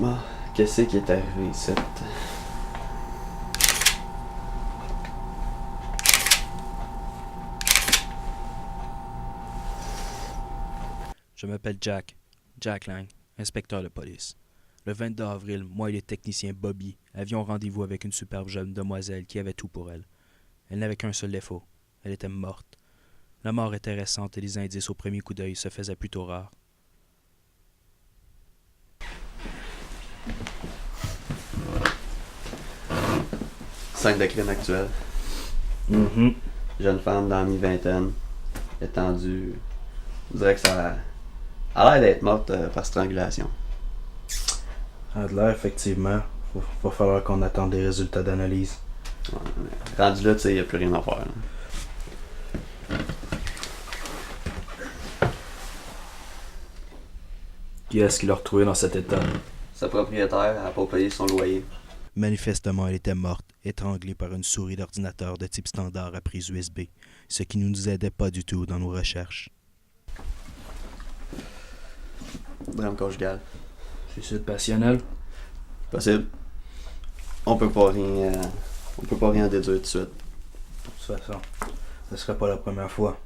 Bon, qu'est-ce qui est arrivé ici? Je m'appelle Jack Lang, inspecteur de police. Le 22 avril, moi et le technicien Bobby avions rendez-vous avec une superbe jeune demoiselle qui avait tout pour elle. Elle n'avait qu'un seul défaut, elle était morte. La mort était récente et les indices au premier coup d'œil se faisaient plutôt rares. Scène de crime actuelle. Mm-hmm. Jeune femme dans la mi-vingtaine, étendue. On dirait que ça a l'air d'être morte par strangulation. Ça a de l'air, effectivement. Va falloir qu'on attende les résultats d'analyse. Ouais, rendu là, tu sais, il n'y a plus rien à faire. Là. Qui est-ce qui l'a retrouvé dans cet état? Sa propriétaire n'a pas payé son loyer. Manifestement, elle était morte, étranglée par une souris d'ordinateur de type standard à prise USB, ce qui ne nous aidait pas du tout dans nos recherches. Drame conjugal. Suicide passionnel? Possible. On peut pas rien déduire tout de suite. De toute façon, ce serait pas la première fois.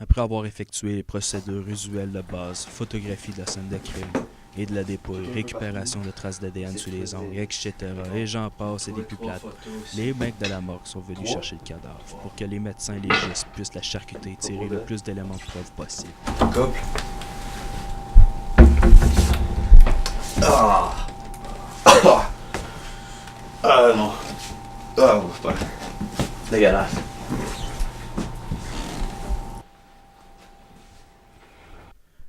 Après avoir effectué les procédures usuelles de base, photographie de la scène de crime et de la dépouille, récupération de traces d'ADN sous les ongles, etc., et j'en passe et des plus plates, les mecs de la morgue sont venus chercher le cadavre pour que les médecins légistes puissent la charcuter et tirer le plus d'éléments de preuve possible. Couple? Non. Ah, ouf, pas. Dégueulasse.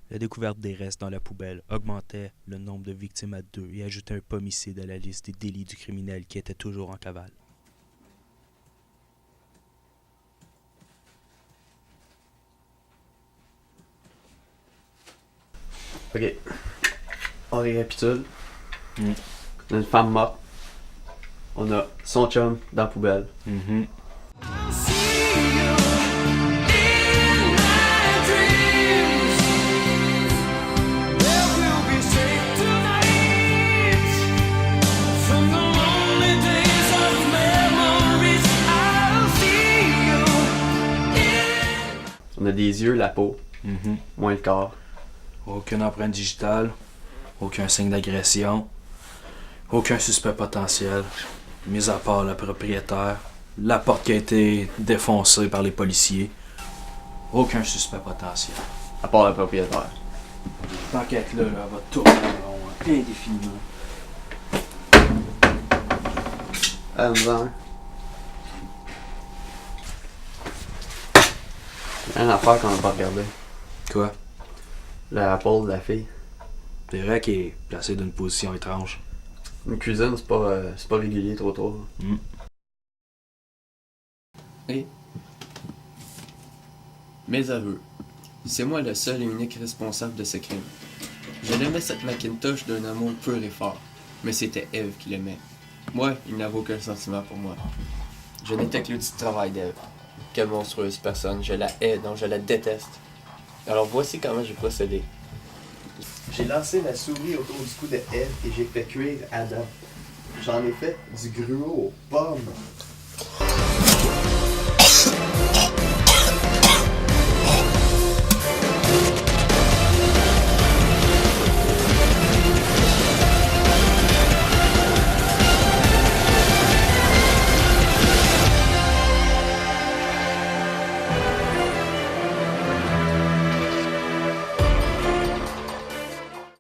La découverte des restes dans la poubelle augmentait le nombre de victimes à 2 et ajoutait un homicide à la liste des délits du criminel qui était toujours en cavale. Ok. On récapitule. On a une femme morte. On a son chum dans la poubelle. Mm-hmm. On a des yeux, la peau, Mm-hmm. moins le corps. Aucune empreinte digitale, aucun signe d'agression, aucun suspect potentiel, mis à part le propriétaire, la porte qui a été défoncée par les policiers, aucun suspect potentiel. À part le propriétaire. Cette enquête-là, elle va tourner en rond indéfiniment. Nous en Il y a une affaire qu'on n'a pas regardé. Quoi? La pole de la fille. C'est vrai qu'il est placé d'une position étrange. Une cuisine, c'est pas régulier trop. Mm. Et mes aveux. C'est moi le seul et unique responsable de ce crime. Je l'aimais cette Macintosh d'un amour pur et fort, mais c'était Eve qui l'aimait. Moi, il n'avait aucun sentiment pour moi. Je n'étais que l'outil de travail d'Eve. Quelle monstrueuse personne, je la hais, donc je la déteste. Alors voici comment j'ai procédé. J'ai lancé la souris autour du cou de Eve et j'ai fait cuire Adam. J'en ai fait du gruau aux pommes.